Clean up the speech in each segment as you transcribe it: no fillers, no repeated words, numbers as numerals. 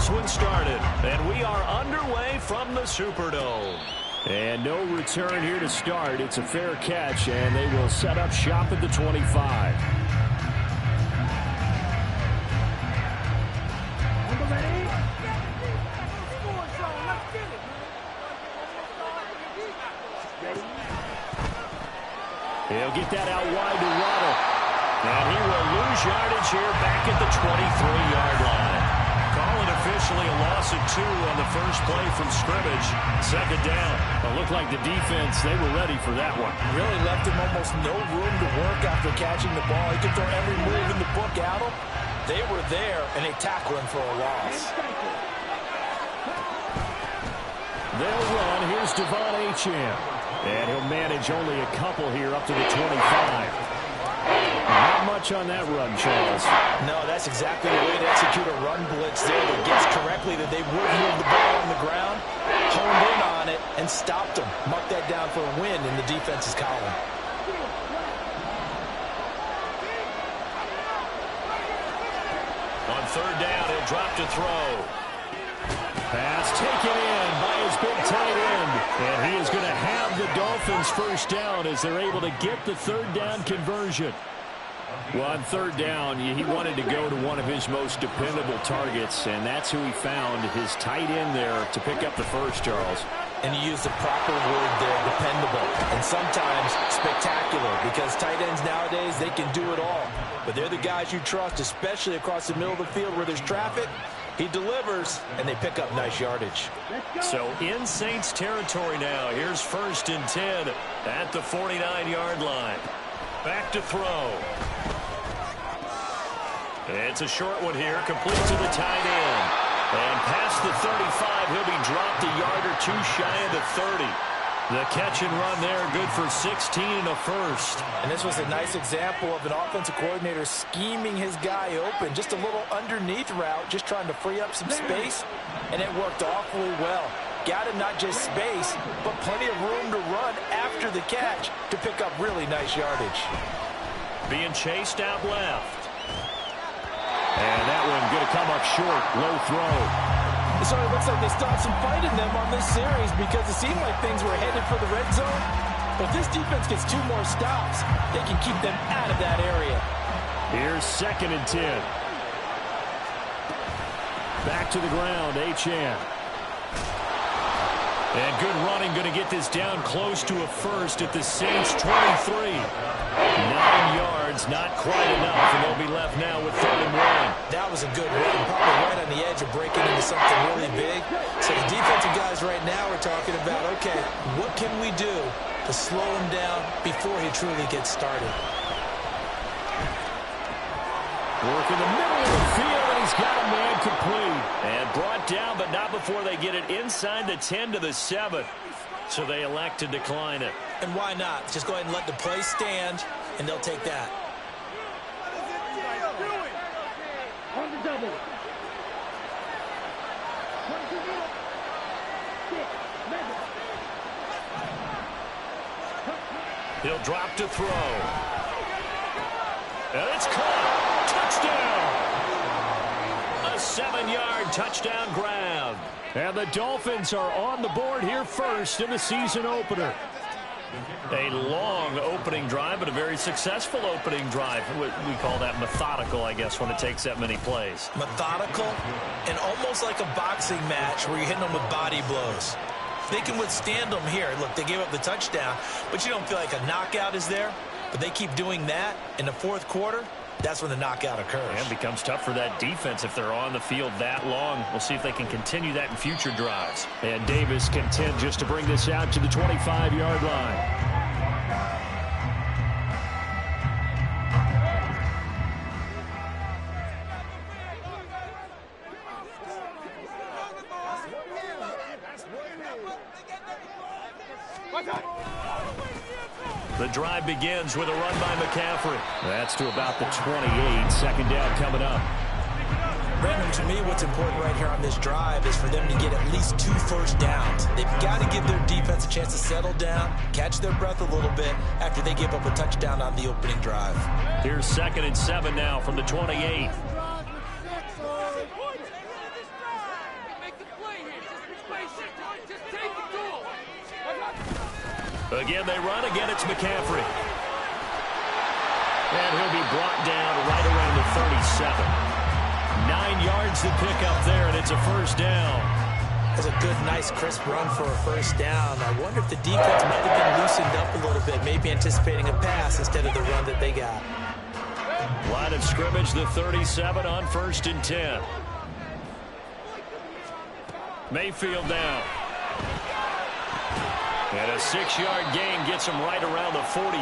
this one started, and we are underway from the Superdome. And no return here to start. It's a fair catch, and they will set up shop at the 25. He'll get that out wide to Waddle. And he will lose yardage here back at the 23-yard line. Call it officially a loss of 2 on the first play from scrimmage. Second down. It looked like the defense, they were ready for that one. Really left him almost no room to work after catching the ball. He could throw every move in the book at him. They were there, and they tackled him for a loss. They'll run. Here's Devon Achane. And he'll manage only a couple here up to the 25. Not much on that run, Charles. No, that's exactly the way to execute a run blitz there. They guessed correctly that they would move the ball on the ground, honed in on it, and stopped them. Marked that down for a win in the defense's column. On third down, he'll drop to throw. Pass taken in by his big tight end. And he is going to have the Dolphins first down as they're able to get the third down conversion. Well, on third down, he wanted to go to one of his most dependable targets, and that's who he found, his tight end there, to pick up the first, Charles. And you use the proper word there, dependable, and sometimes spectacular, because tight ends nowadays, they can do it all. But they're the guys you trust, especially across the middle of the field where there's traffic. He delivers, and they pick up nice yardage. So in Saints territory now. Here's 1st and 10 at the 49-yard line. Back to throw. It's a short one here, complete to the tight end. And past the 35, he'll be dropped a yard or two shy of the 30. The catch and run there, good for 16 and a first. And this was a nice example of an offensive coordinator scheming his guy open. Just a little underneath route, just trying to free up some space, and it worked awfully well. Got him not just space, but plenty of room to run after the catch to pick up really nice yardage. Being chased out left. And that one going to come up short, low throw. So it looks like they stopped some fight in them on this series because it seemed like things were headed for the red zone. But if this defense gets 2 more stops, they can keep them out of that area. Here's 2nd and 10. Back to the ground, Achane. And good running, going to get this down close to a first at the Saints 23. 9 yards, not quite enough, and they'll be left now with 3rd and 1. That was a good run, probably right on the edge of breaking into something really big. So the defensive guys right now are talking about, okay, what can we do to slow him down before he truly gets started? Work in the middle of the field, and he's got a man complete. And brought down, but not before they get it inside the 10 to the 7. So they elect to decline it. And why not? Just go ahead and let the play stand, and they'll take that. On the double. He'll drop to throw. And it's caught. Touchdown. A 7-yard touchdown grab. And the Dolphins are on the board here first in the season opener. A long opening drive, but a very successful opening drive. We call that methodical, I guess, when it takes that many plays. Methodical and almost like a boxing match where you're hitting them with body blows. They can withstand them here. Look, they gave up the touchdown, but you don't feel like a knockout is there. But they keep doing that in the 4th quarter. That's when the knockout occurs. And it becomes tough for that defense if they're on the field that long. We'll see if they can continue that in future drives. And Davis content just to bring this out to the 25-yard line. The drive begins with a run by McCaffrey. That's to about the 28. Second down coming up. Brandon, to me, what's important right here on this drive is for them to get at least 2 first downs. They've got to give their defense a chance to settle down, catch their breath a little bit after they give up a touchdown on the opening drive. Here's 2nd and 7 now from the 28. Again, they run. Again, it's McCaffrey. And he'll be brought down right around the 37. 9 yards to pick up there, and it's a first down. That's a good, nice, crisp run for a first down. I wonder if the defense might have been loosened up a little bit, maybe anticipating a pass instead of the run that they got. Line of scrimmage, the 37 on 1st and 10. Mayfield down. And a 6-yard gain gets him right around the 43.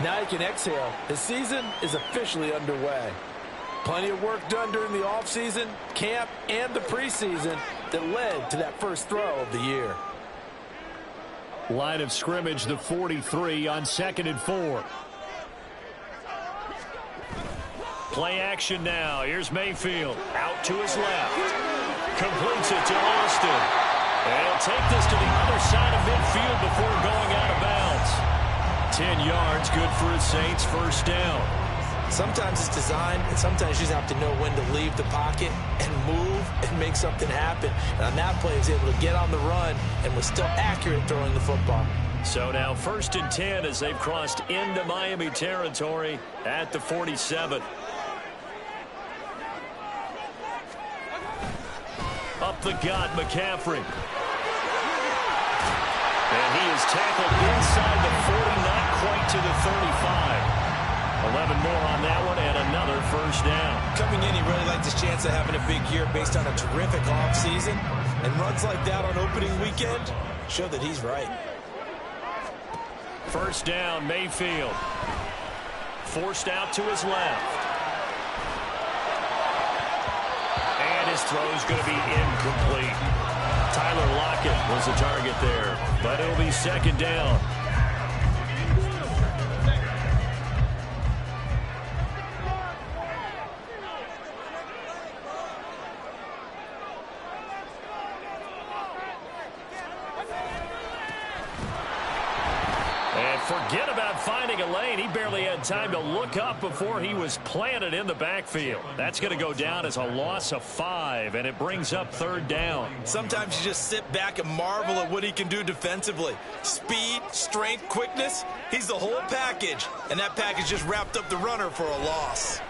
Now he can exhale. The season is officially underway. Plenty of work done during the offseason, camp, and the preseason that led to that first throw of the year. Line of scrimmage, the 43 on 2nd and 4. Play action now. Here's Mayfield. Out to his left. Completes it to Austin. And he'll take this to the other side of midfield before going out of bounds. 10 yards, good for the Saints, first down. Sometimes it's designed, and sometimes you just have to know when to leave the pocket and move and make something happen. And on that play, he was able to get on the run and was still accurate throwing the football. So now 1st and 10 as they've crossed into Miami territory at the 47. Up the gut, McCaffrey. And he is tackled inside the 40, not quite to the 35. 11 more on that one, and another first down. Coming in, he really liked his chance of having a big year based on a terrific offseason. And runs like that on opening weekend show that he's right. First down, Mayfield. Forced out to his left. And his throw is going to be incomplete. Tyler Lockett was the target there, but it'll be 2nd down. Forget about finding a lane. He barely had time to look up before he was planted in the backfield. That's going to go down as a loss of 5, and it brings up 3rd down. Sometimes you just sit back and marvel at what he can do defensively. Speed, strength, quickness. He's the whole package, and that package just wrapped up the runner for a loss.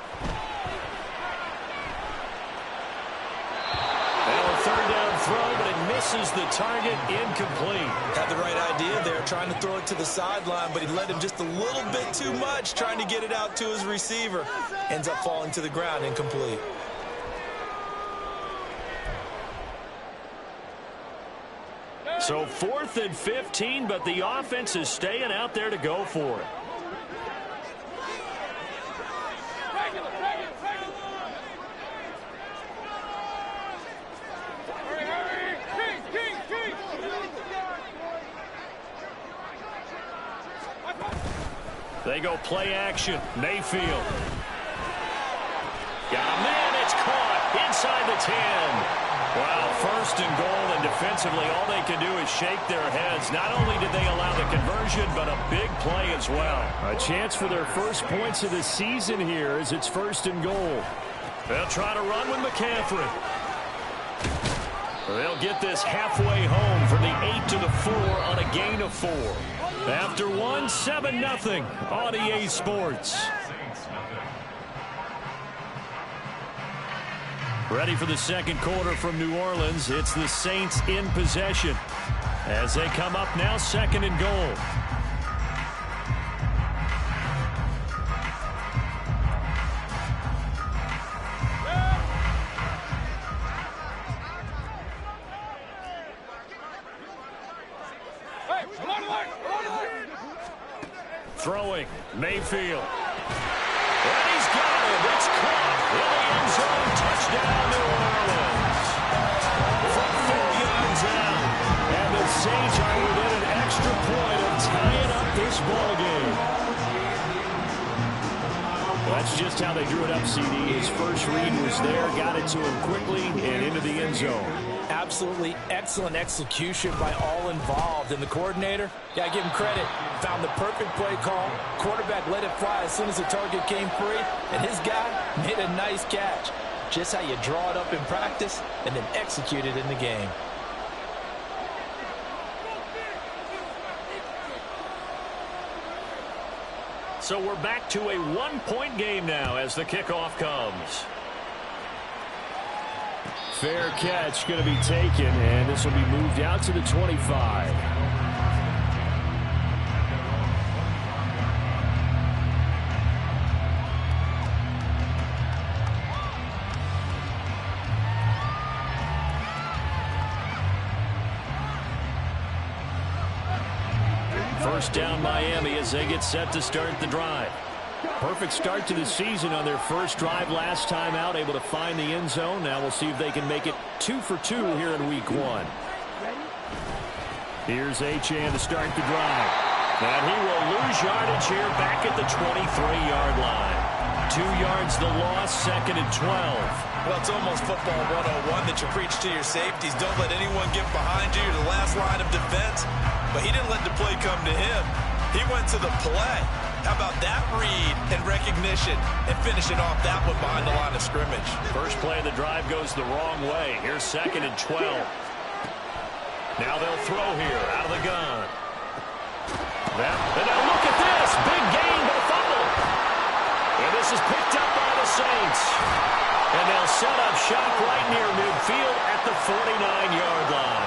And a 3rd down throw, but it misses the target, incomplete. Had the right idea there, trying to throw it to the sideline, but he led him just a little bit too much, trying to get it out to his receiver. Ends up falling to the ground, incomplete. So 4th and 15, but the offense is staying out there to go for it. They go play action. Mayfield. Got a man. It's caught inside the 10. Wow, 1st and goal, and defensively all they can do is shake their heads. Not only did they allow the conversion, but a big play as well. A chance for their first points of the season here as it's 1st and goal. They'll try to run with McCaffrey. They'll get this halfway home from the 8 to the 4 on a gain of 4. After 1, 7-0 on EA Sports. Ready for the 2nd quarter from New Orleans. It's the Saints in possession as they come up now 2nd and goal. Throwing, Mayfield. And he's got it. It's caught in the end zone. Touchdown, New Orleans. From 4 yards out. And the Saints are within an extra point of tying up this ballgame. That's just how they drew it up, CD. His first read was there, got it to him quickly, and into the end zone. Absolutely excellent execution by all involved. And the coordinator, gotta give him credit, found the perfect play call. Quarterback let it fly as soon as the target came free, and his guy made a nice catch. Just how you draw it up in practice and then execute it in the game. So we're back to a one-point game now as the kickoff comes. Fair catch going to be taken, and this will be moved out to the 25. First down Miami as they get set to start the drive. Perfect start to the season on their first drive last time out, able to find the end zone. Now we'll see if they can make it 2 for 2 here in week 1. Here's Achane to start the drive. And he will lose yardage here back at the 23-yard line. 2 yards the loss, 2nd and 12. Well, it's almost football 101 that you preach to your safeties. Don't let anyone get behind you. You're the last line of defense. But he didn't let the play come to him. He went to the play. How about that read and recognition and finishing off that one behind the line of scrimmage? First play of the drive goes the wrong way. Here's 2nd and 12. Now they'll throw here out of the gun. And now look at this. Big gain, but a fumble. And this is picked up by the Saints. And they'll set up shop right near midfield at the 49-yard line.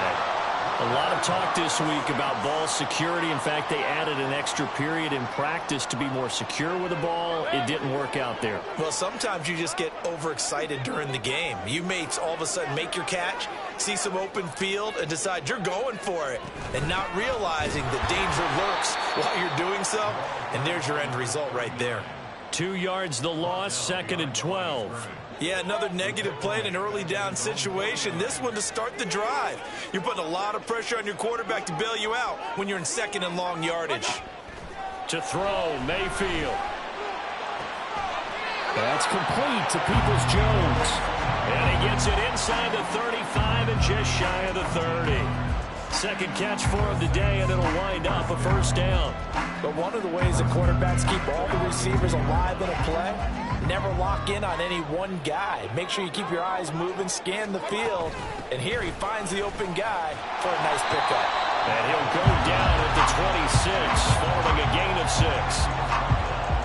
A lot of talk this week about ball security. In fact, they added an extra period in practice to be more secure with the ball. It didn't work out there. Well, sometimes you just get overexcited during the game. You may all of a sudden make your catch, see some open field, and decide you're going for it, and not realizing the danger lurks while you're doing so. And there's your end result right there. 2 yards the loss, 2nd and 12. Yeah, another negative play in an early down situation. This one to start the drive. You're putting a lot of pressure on your quarterback to bail you out when you're in 2nd and long yardage. To throw, Mayfield. That's complete to Peoples-Jones. And he gets it inside the 35 and just shy of the 30. Second catch for him today, and it'll wind up a first down. But one of the ways the quarterbacks keep all the receivers alive in a play, never lock in on any one guy. Make sure you keep your eyes moving, scan the field. And here he finds the open guy for a nice pickup. And he'll go down at the 26, following a gain of 6.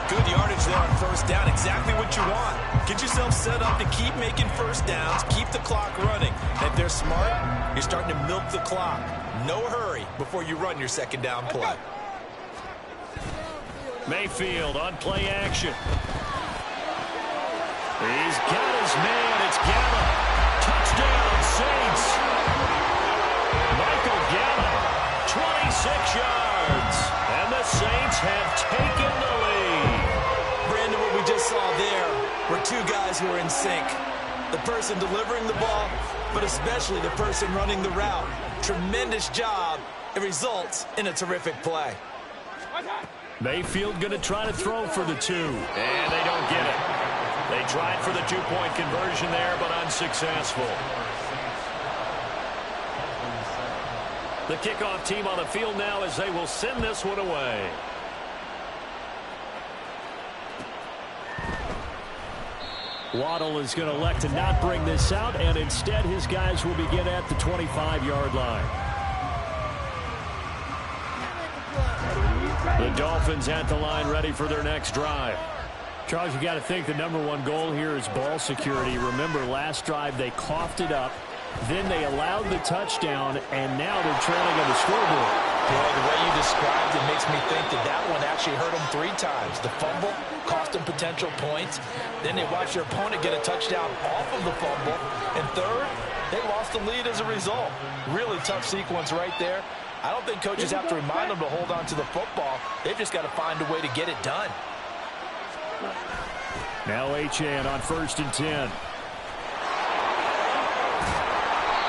Good yardage there on first down. Exactly what you want. Get yourself set up to keep making first downs, keep the clock running. And if they're smart, you're starting to milk the clock. No hurry before you run your second down play. Mayfield on play action. He's got his man. It's Gallup. Touchdown, Saints. Michael Gallup, 26 yards. And the Saints have taken the lead. Brandon, what we just saw there were two guys who are in sync. The person delivering the ball, but especially the person running the route. Tremendous job. It results in a terrific play. Mayfield going to try to throw for the 2. And they don't get it. They tried for the 2-point conversion there, but unsuccessful. The kickoff team on the field now as they will send this one away. Waddle is going to elect to not bring this out, and instead his guys will begin at the 25-yard line. The Dolphins at the line ready for their next drive. Charles, you got to think the #1 goal here is ball security. Remember, last drive they coughed it up, then they allowed the touchdown, and now they're trailing on the scoreboard. Boy, the way you described it makes me think that that one actually hurt them 3 times. The fumble cost them potential points. Then they watched their opponent get a touchdown off of the fumble. And third, they lost the lead as a result. Really tough sequence right there. I don't think coaches have to remind them to hold on to the football. They've just got to find a way to get it done. Now Achane on 1st and 10.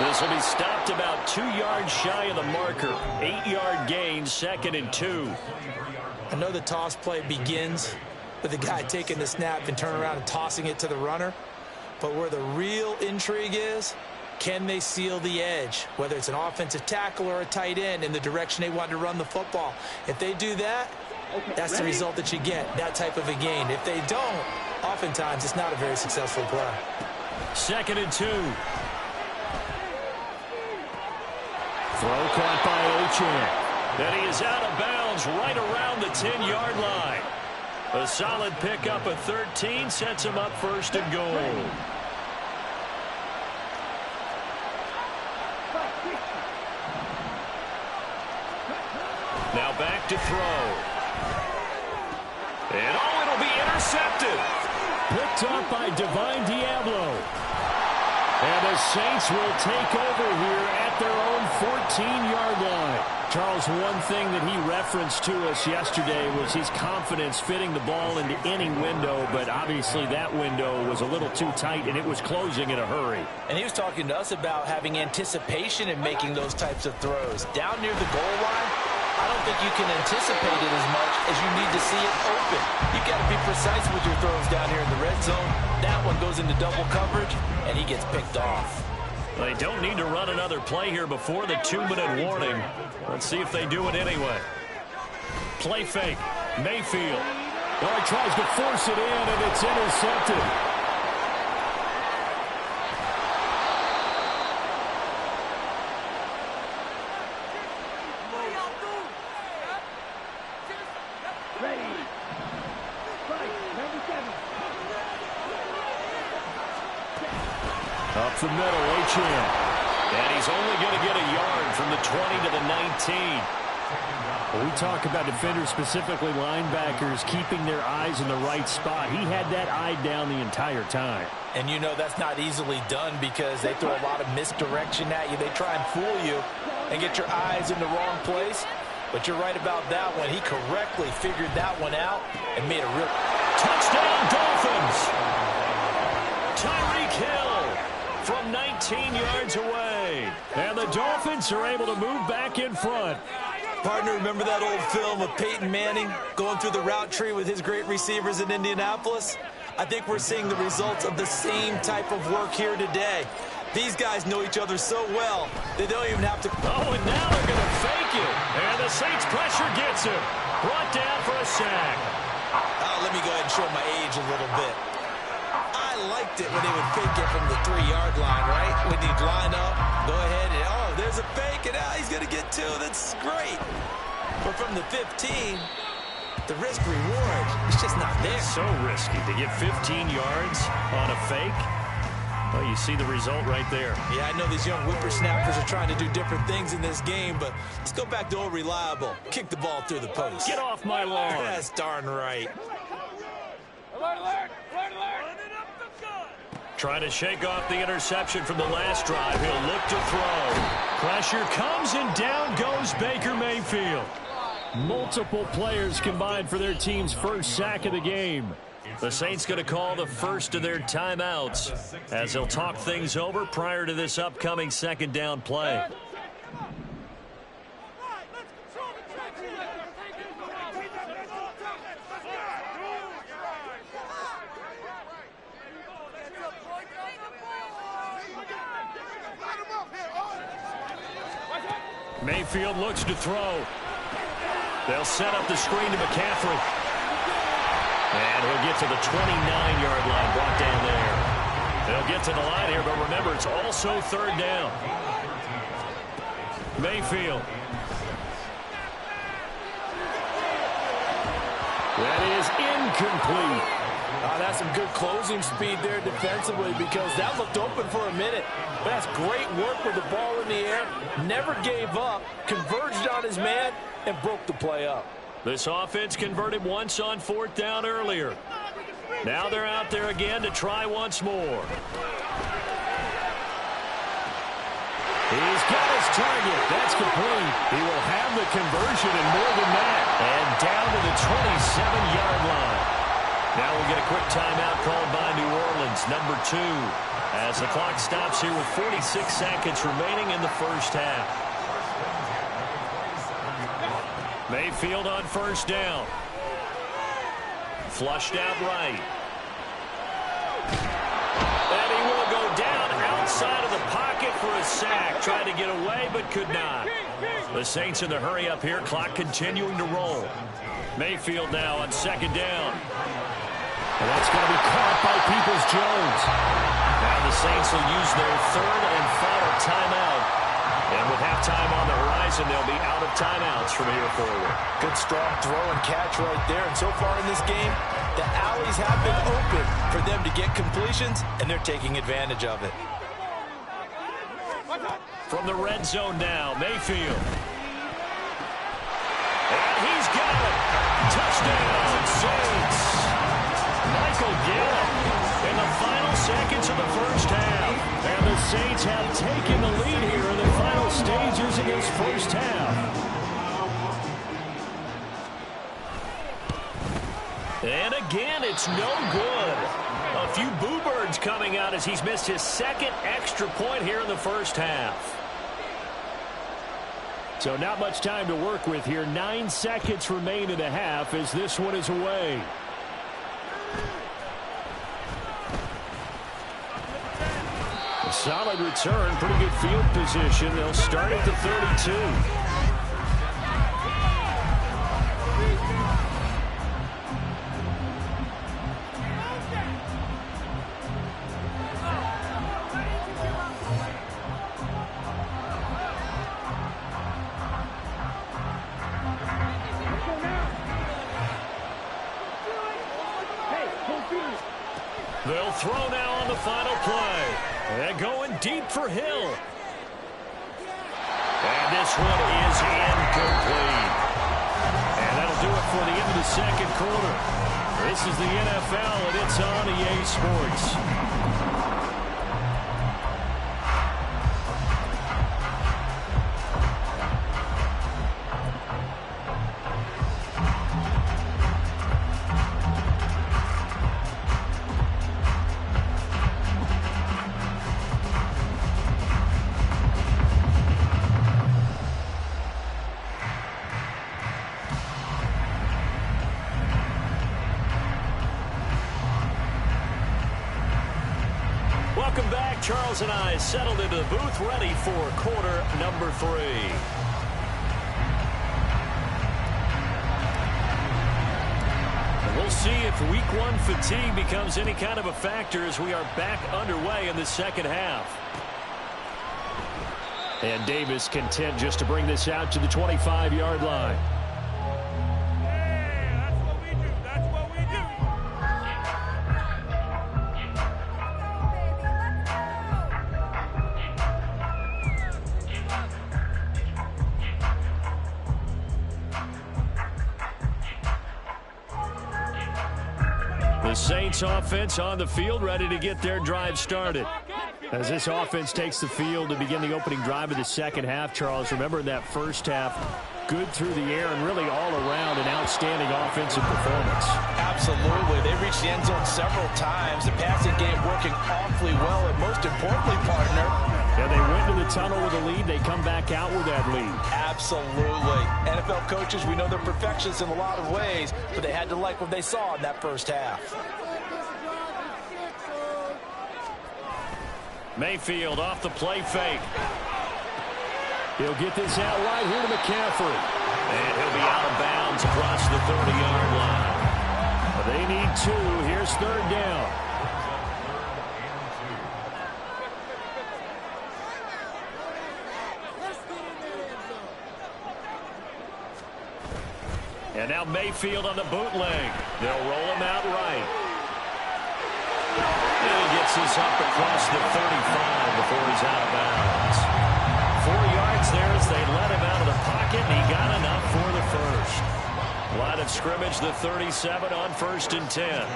This will be stopped about 2 yards shy of the marker. 8-yard gain, 2nd and 2. I know the toss play begins with the guy taking the snap and turning around and tossing it to the runner. But where the real intrigue is, can they seal the edge? Whether it's an offensive tackle or a tight end in the direction they want to run the football. If they do that, that's the result that you get, that type of a gain. If they don't, oftentimes it's not a very successful play. 2nd and 2. Throw caught by Achane. And he is out of bounds right around the 10-yard line. A solid pickup of 13 sets him up first and goal. Now back to throw. And it'll be intercepted. Picked up by Divine Diablo. And the Saints will take over here at their own 14-yard line. Charles, one thing that he referenced to us yesterday was his confidence fitting the ball into any window, but obviously that window was a little too tight, and it was closing in a hurry. And he was talking to us about having anticipation in making those types of throws. Down near the goal line, I don't think you can anticipate it as much as you need to see it open. You've got to be precise with your throws down here in the red zone. That one goes into double coverage, and he gets picked off. They don't need to run another play here before the 2-minute warning. Let's see if they do it anyway. Play fake. Mayfield. Oh, he tries to force it in, and it's intercepted. Up the middle, Achane. And he's only going to get a yard from the 20 to the 19. When we talk about defenders, specifically linebackers, keeping their eyes in the right spot, he had that eye down the entire time. And you know that's not easily done because they throw a lot of misdirection at you. They try and fool you and get your eyes in the wrong place. But you're right about that one. He correctly figured that one out and made a real touchdown Dolphins. Tyreek Hill from 19 yards away. And the Dolphins are able to move back in front. Partner, remember that old film of Peyton Manning going through the route tree with his great receivers in Indianapolis? I think we're seeing the results of the same type of work here today. These guys know each other so well, they don't even have to... Oh, and now they're going to fake it. And the Saints pressure gets him. Brought down for a sack. Let me go ahead and show my age a little bit. I liked it when they would fake it from the 3-yard line, right? When he'd line up, go ahead and, oh, there's a fake, and he's going to get 2. That's great. But from the 15, the risk-reward is just not there. So risky to get 15 yards on a fake. Well, you see the result right there. Yeah, I know these young whippersnappers are trying to do different things in this game, but let's go back to old reliable. Kick the ball through the post. Get off my lawn. That's darn right. Alert, alert, alert, alert. Trying to shake off the interception from the last drive. He'll look to throw. Pressure comes, and down goes Baker Mayfield. Multiple players combined for their team's first sack of the game. The Saints going to call the first of their timeouts as they'll talk things over prior to this upcoming second down play. Mayfield looks to throw. They'll set up the screen to McCaffrey. And he'll get to the 29-yard line, brought down there. They'll get to the line here, but remember, it's also third down. Mayfield. That is incomplete. That's some good closing speed there defensively because that looked open for a minute. But that's great work with the ball in the air. Never gave up, converged on his man, and broke the play up. This offense converted once on fourth down earlier. Now they're out there again to try once more. He's got his target. That's complete. He will have the conversion and more than that. And down to the 27-yard line. Now we'll get a quick timeout called by New Orleans, number 2, as the clock stops here with 46 seconds remaining in the first half. Mayfield on first down. Flushed out right. And he will go down outside of the pocket for a sack. Tried to get away, but could not. The Saints in the hurry up here. Clock continuing to roll. Mayfield now on second down. And that's going to be caught by Peoples-Jones. Now the Saints will use their third and final timeout And with halftime on the horizon, they'll be out of timeouts from here forward. Good strong throw and catch right there. And so far in this game, the alleys have been open for them to get completions, and they're taking advantage of it. From the red zone now, Mayfield. And he's got it. Touchdown, Saints. Michael Gallup in the final seconds of the first half. And the Saints have taken the lead here in the final stages of this first half. And again, it's no good. A few boo birds coming out as he's missed his second extra point here in the first half. So not much time to work with here. 9 seconds remain in the half as this one is away. A solid return, pretty good field position. They'll start at the 32. They'll throw now on the final play. And going deep for Hill. And this one is incomplete. And that'll do it for the end of the second quarter. This is the NFL, and it's on EA Sports. Welcome back. Charles and I settled into the booth, ready for quarter number 3. And we'll see if week 1 fatigue becomes any kind of a factor as we are back underway in the second half. And Davis content just to bring this out to the 25-yard line. The Saints offense on the field, ready to get their drive started. As this offense takes the field to begin the opening drive of the second half, Charles, remember in that first half, good through the air and really all around an outstanding offensive performance. Absolutely. They reached the end zone several times. The passing game working awfully well, and most importantly, partner, and they went to the tunnel with a lead. They come back out with that lead. Absolutely. NFL coaches, we know they're perfectionists in a lot of ways, but they had to like what they saw in that first half. Mayfield off the play fake. He'll get this out right here to McCaffrey. And he'll be out of bounds across the 30-yard line. They need 2. Here's third down. And now Mayfield on the bootleg. They'll roll him out right. And he gets this up across the 35 before he's out of bounds. 4 yards there as they let him out of the pocket, and he got enough for the first. Line of scrimmage, the 37 on 1st and 10.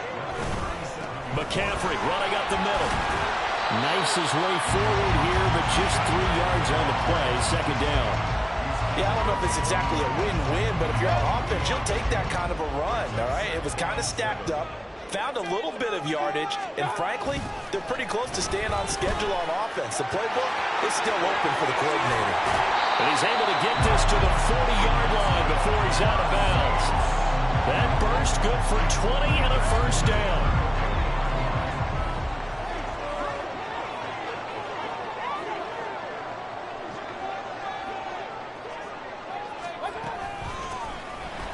McCaffrey running up the middle. Knifes his way forward here, but just 3 yards on the play. Second down. Yeah, I don't know if it's exactly a win-win, but if you're on offense, you'll take that kind of a run, all right? It was kind of stacked up, found a little bit of yardage, and frankly, they're pretty close to staying on schedule on offense. The playbook is still open for the coordinator. And he's able to get this to the 40-yard line before he's out of bounds. That burst good for 20 and a first down.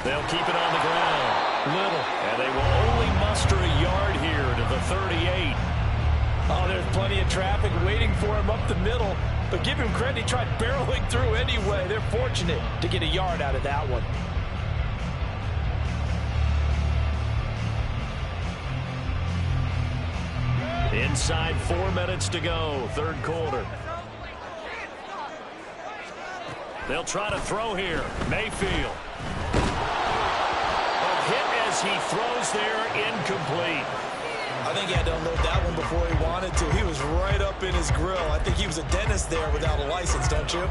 They'll keep it on the ground. Little. And they will only muster a yard here to the 38. Oh, there's plenty of traffic waiting for him up the middle. But give him credit, he tried barreling through anyway. They're fortunate to get a yard out of that one. Inside 4 minutes to go, third quarter. They'll try to throw here. Mayfield. A hit as he throws there, incomplete. I think he had to unload that one before he wanted to. He was right up in his grill. I think he was a dentist there without a license, don't you?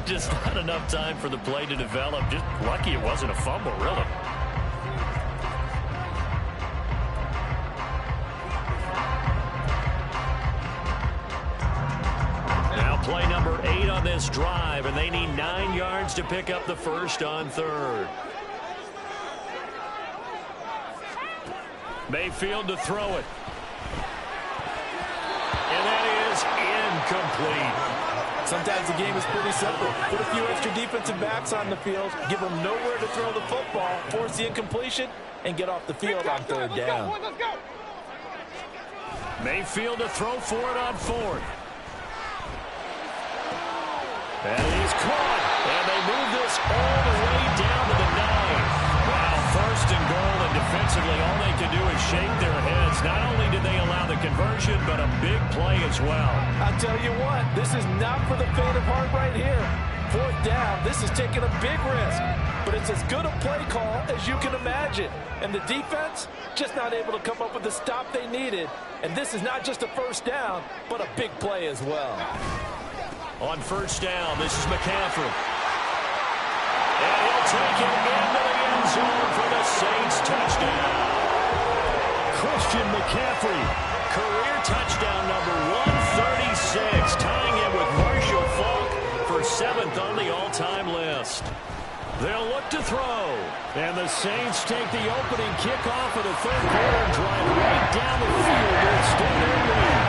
Just not enough time for the play to develop. Just lucky it wasn't a fumble, really. Now play number 8 on this drive, and they need 9 yards to pick up the first on third. Mayfield to throw it. And that is incomplete. Sometimes the game is pretty simple. Put a few extra defensive backs on the field, give them nowhere to throw the football, force the incompletion, and get off the field on third down. Let's go. Mayfield to throw for it on fourth. And he's caught. And they move this all the way down to the 9. Wow, first and goal, and defensively all they can do is shake their heads. Not only did they allow the conversion, but a big play as well. I'll tell you what, this is not for the faint of heart right here. Fourth down, this is taking a big risk. But it's as good a play call as you can imagine. And the defense, just not able to come up with the stop they needed. And this is not just a first down, but a big play as well. On first down, this is McCaffrey. And he'll take it into the end zone for the Saints touchdown. Christian McCaffrey, career touchdown number 136, tying it with Marshall Faulk for 7th on the all-time list. They'll look to throw. And the Saints take the opening kickoff of the third quarter and drive right down the field to extend their lead.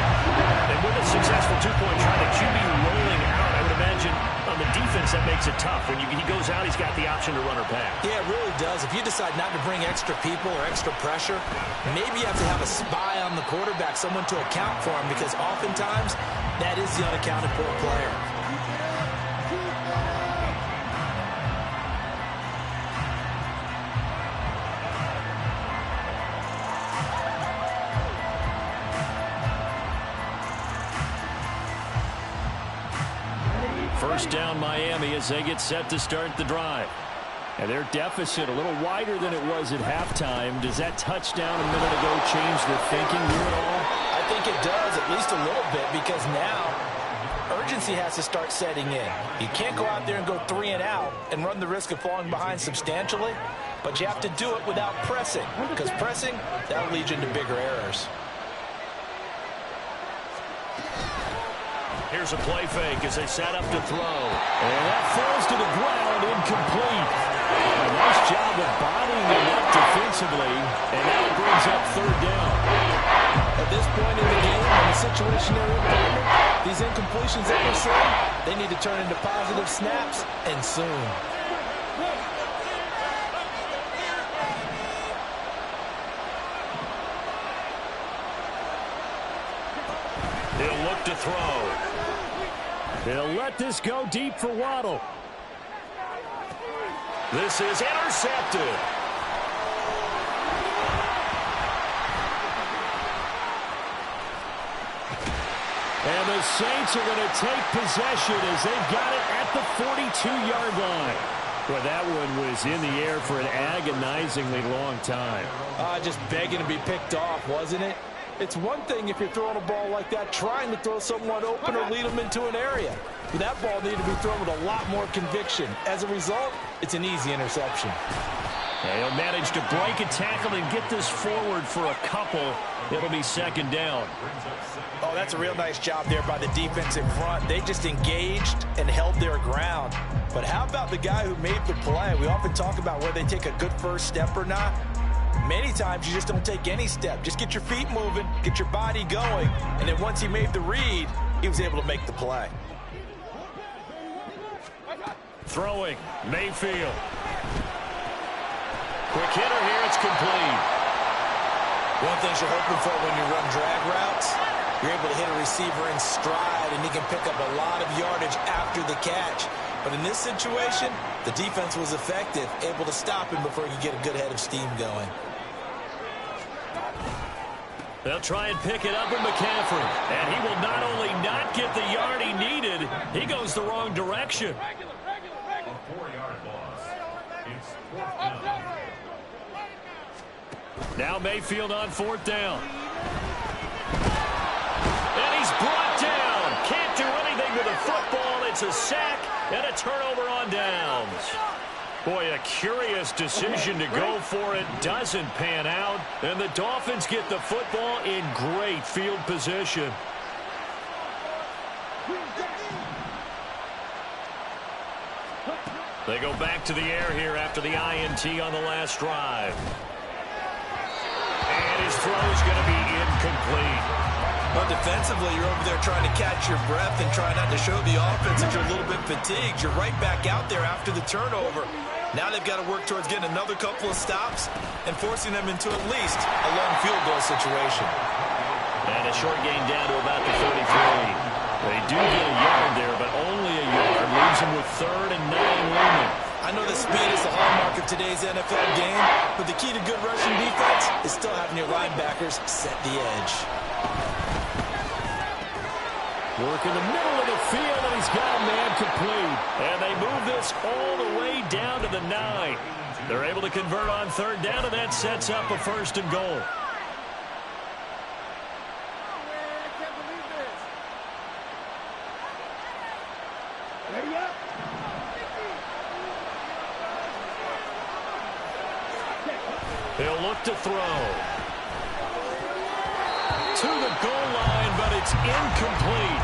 And with a successful two-point try, the QB rolling out, I would imagine on the defense that makes it tough. When he goes out, he's got the option to run or pass. Yeah, it really does. If you decide not to bring extra people or extra pressure, maybe you have to have a spy on the quarterback, someone to account for him, because oftentimes that is the unaccounted for player. First down Miami as they get set to start the drive. And their deficit a little wider than it was at halftime. Does that touchdown a minute ago change the thinking here at all? I think it does, at least a little bit, because now urgency has to start setting in. You can't go out there and go 3 and out and run the risk of falling behind substantially, but you have to do it without pressing, because pressing, that'll lead you into bigger errors. Here's a play fake as they set up to throw. And that falls to the ground, incomplete. A nice job of bodying him up defensively, and now it brings up third down. At this point in the game, in the situation they're in, these incompletions that we're seeing, they need to turn into positive snaps, and soon. He'll look to throw. They'll let this go deep for Waddle. This is intercepted. And the Saints are going to take possession as they've got it at the 42-yard line. Well, that one was in the air for an agonizingly long time. Just begging to be picked off, wasn't it? It's one thing if you're throwing a ball like that, trying to throw someone open or lead them into an area. But that ball needed to be thrown with a lot more conviction. As a result, it's an easy interception. They'll manage to break a tackle and get this forward for a couple. It'll be second down. Oh, that's a real nice job there by the defense in front. They just engaged and held their ground. But how about the guy who made the play? We often talk about whether they take a good first step or not. Many times you just don't take any step. Just get your feet moving, get your body going, and then once he made the read, he was able to make the play. Throwing, Mayfield. Quick hitter here, it's complete. One thing you're hoping for when you run drag routes, You're able to hit a receiver in stride, and he can pick up a lot of yardage after the catch. But in this situation, the defense was effective, able to stop him before he could get a good head of steam going. They'll try and pick it up with McCaffrey. And he will not only not get the yard he needed, he goes the wrong direction. Now Mayfield on 4th down. And he's brought down. Can't do anything with a football. It's a sack and a turnover on downs. Boy, a curious decision to go for it. Doesn't pan out. And the Dolphins get the football in great field position. They go back to the air here after the INT on the last drive. And his throw is going to be incomplete. Well, defensively, you're over there trying to catch your breath and try not to show the offense that you're a little bit fatigued. You're right back out there after the turnover. Now they've got to work towards getting another couple of stops and forcing them into at least a long field goal situation. And a short gain down to about the 33. They do get a yard there, but only a yard. Leaves them with 3rd and 9 looming. I know that speed is the hallmark of today's NFL game, but the key to good rushing defense is still having your linebackers set the edge. Work in the middle of the field, and he's got a man complete. And they move this all the way down to the 9. They're able to convert on 3rd down, and that sets up a 1st and goal. He'll look to throw. To the goal line, but it's incomplete.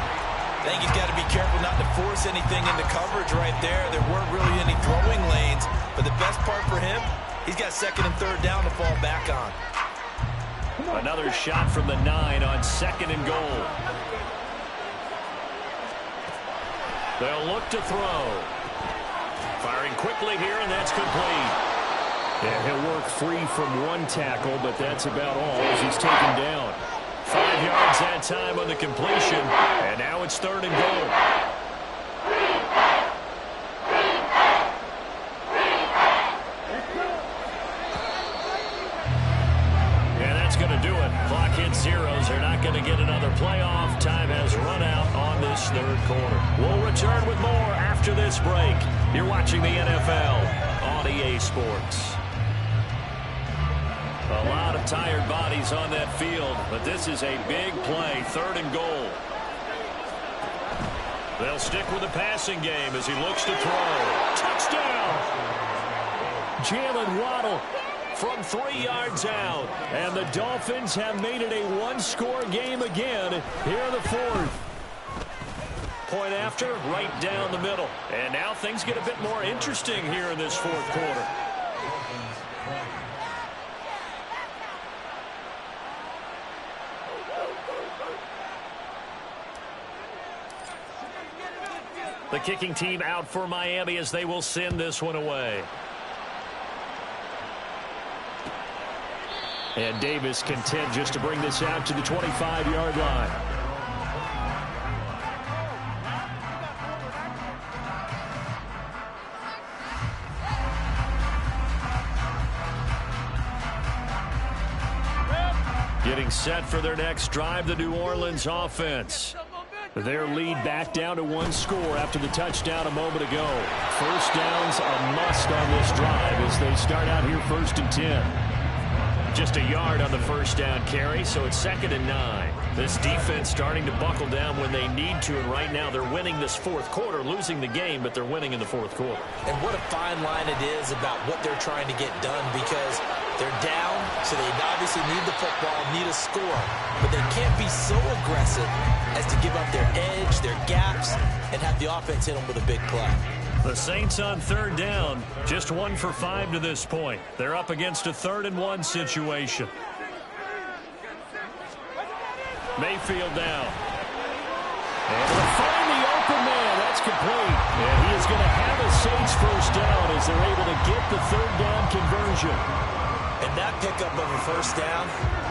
I think he's got to be careful not to force anything into coverage right there. There weren't really any throwing lanes, but the best part for him, he's got 2nd and 3rd down to fall back on. Another shot from the 9 on 2nd and goal. They'll look to throw. Firing quickly here, and that's complete. Yeah, he'll work free from one tackle, but that's about all as he's taken down. 5 yards that time on the completion, and now it's 3rd and goal. Yeah, that's going to do it. Clock hits zeros. They're not going to get another playoff. Time has run out on this 3rd quarter. We'll return with more after this break. You're watching the NFL on EA Sports. A lot of tired bodies on that field, but this is a big play, 3rd and goal. They'll stick with the passing game as he looks to throw. Touchdown! Jalen Waddle from 3 yards out. And the Dolphins have made it a one-score game again here in the 4th. Point after, right down the middle. And now things get a bit more interesting here in this 4th quarter. The kicking team out for Miami as they will send this one away. And Davis content just to bring this out to the 25-yard line. Getting set for their next drive, the New Orleans offense. Their lead back down to 1 score after the touchdown a moment ago. 1st down's a must on this drive as they start out here 1st and 10. Just a yard on the 1st down carry, so it's 2nd and 9. This defense starting to buckle down when they need to, and right now they're winning this 4th quarter, losing the game, but they're winning in the 4th quarter. And what a fine line it is about what they're trying to get done, because they're down, so they obviously need the football, need a score, but they can't be so aggressive as to give up their edge, their gaps, and have the offense hit them with a big play. The Saints on 3rd down, just 1 for 5 to this point. They're up against a 3rd and 1 situation. Mayfield down. And they'll find the open man. That's complete. And he is going to have a Saints 1st down as they're able to get the 3rd down conversion. And that pickup of a first down,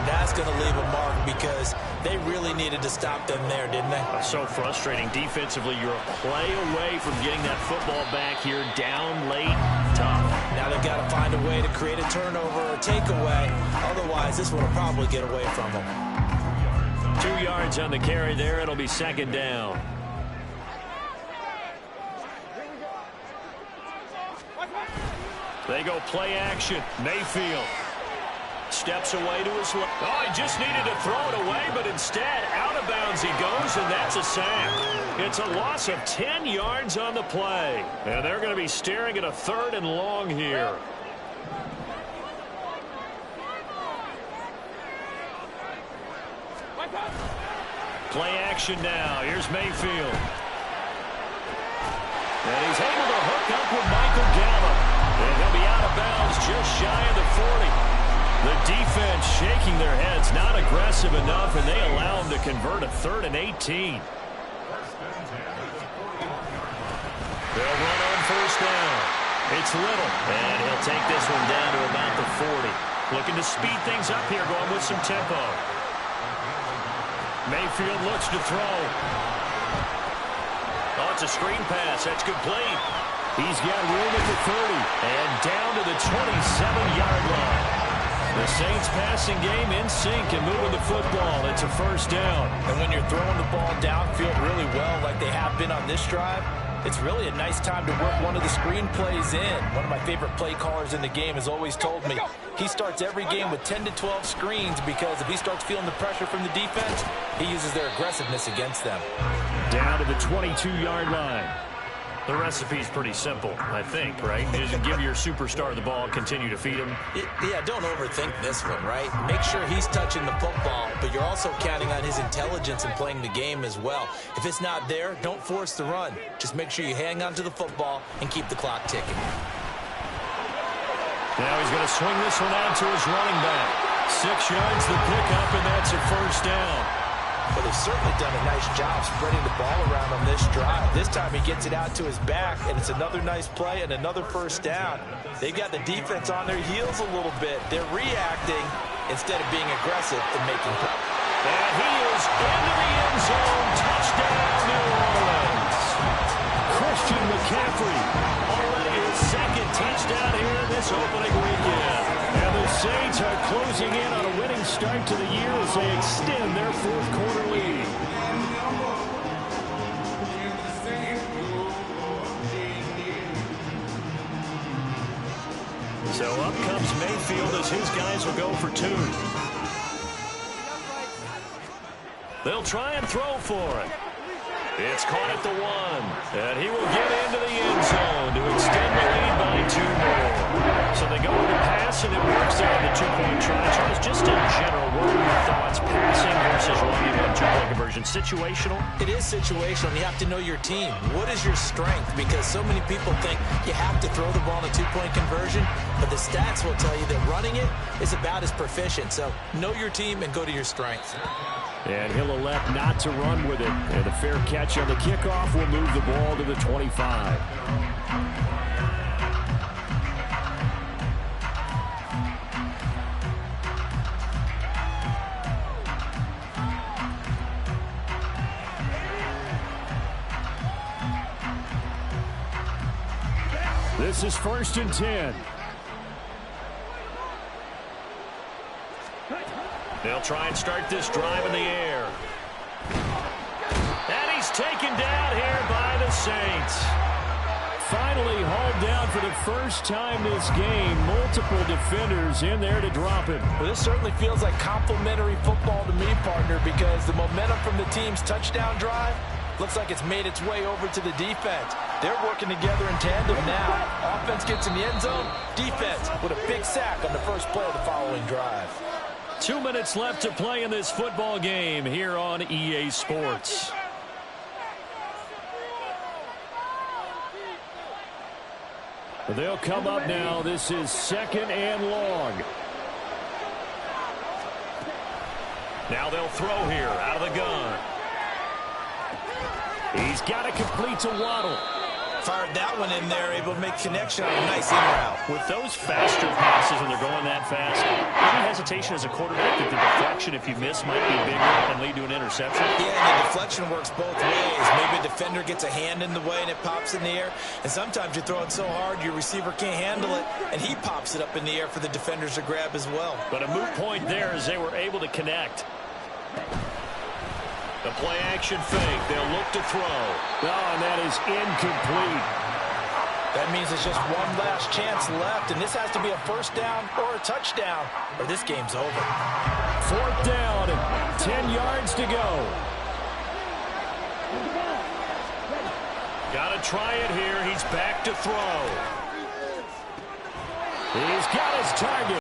that's going to leave a mark because they really needed to stop them there, didn't they? So frustrating. Defensively, you're a play away from getting that football back here. Down late, tough. Now they've got to find a way to create a turnover or takeaway. Otherwise, this one will probably get away from them. 2 yards on the carry there. It'll be second down. They go play action. Mayfield steps away to his left. Oh, he just needed to throw it away, but instead, out of bounds he goes, and that's a sack. It's a loss of 10 yards on the play. And they're going to be staring at a 3rd and long here. Play action now. Here's Mayfield. And he's able to hook up with Michael Gallup. And he'll be out of bounds just shy of the 40. The defense shaking their heads, not aggressive enough, and they allow him to convert a 3rd and 18. They'll run on first down. It's Little, and he'll take this one down to about the 40. Looking to speed things up here, going with some tempo. Mayfield looks to throw. Oh, it's a screen pass. That's complete. He's got room at the 30 and down to the 27-yard line. The Saints passing game in sync and moving the football. It's a first down. And when you're throwing the ball downfield really well like they have been on this drive, it's really a nice time to work one of the screen plays in. One of my favorite play callers in the game has always told me he starts every game with 10 to 12 screens because if he starts feeling the pressure from the defense, he uses their aggressiveness against them. Down to the 22-yard line. The recipe's pretty simple, I think, right? Just give your superstar the ball, continue to feed him. Yeah, don't overthink this one, right? Make sure he's touching the football, but you're also counting on his intelligence in playing the game as well. If it's not there, don't force the run. Just make sure you hang on to the football and keep the clock ticking. Now he's going to swing this one out to his running back. 6 yards the pickup, and that's a first down. But they've certainly done a nice job spreading the ball around on this drive. This time he gets it out to his back, and it's another nice play and another first down. They've got the defense on their heels a little bit. They're reacting instead of being aggressive and making plays. And he is into the end zone. Touchdown, New Orleans. Christian McCaffrey, already his 2nd touchdown here in this opening weekend. And the Saints are closing in on a winning start to the year as they extend their 4th quarter lead. So up comes Mayfield as his guys will go for 2. They'll try and throw for it. It's caught at the 1, and he will get into the end zone to extend the lead by 2 more. So they go with the pass, and it works out the 2-point try. Charles, just in general, what are your thoughts? Passing versus running on 2-point conversion. Situational? It is situational. You have to know your team. What is your strength? Because so many people think you have to throw the ball in a 2-point conversion, but the stats will tell you that running it is about as proficient. So know your team and go to your strength. And he'll elect not to run with it. And a fair catch on the kickoff will move the ball to the 25. This is 1st and 10. They'll try and start this drive in the air. And he's taken down here by the Saints. Finally hauled down for the first time this game. Multiple defenders in there to drop him. Well, this certainly feels like complimentary football to me, partner, because the momentum from the team's touchdown drive looks like it's made its way over to the defense. They're working together in tandem now. Offense gets in the end zone. Defense with a big sack on the first play of the following drive. 2 minutes left to play in this football game here on EA Sports. They'll come up now. This is 2nd and long. Now they'll throw here out of the gun. He's got it complete to Waddle. Fired that one in there, able to make connection on a nice in route. With those faster passes when they're going that fast, any hesitation as a quarterback that the deflection, if you miss, might be bigger and lead to an interception? Yeah, and the deflection works both ways. Maybe a defender gets a hand in the way and it pops in the air. And sometimes you throw it so hard your receiver can't handle it, and he pops it up in the air for the defenders to grab as well. But a moot point there as they were able to connect. The play-action fake. They'll look to throw. Oh, and that is incomplete. That means there's just one last chance left, and this has to be a first down or a touchdown, or this game's over. 4th down, 10 yards to go. Got to try it here. He's back to throw. He's got his target.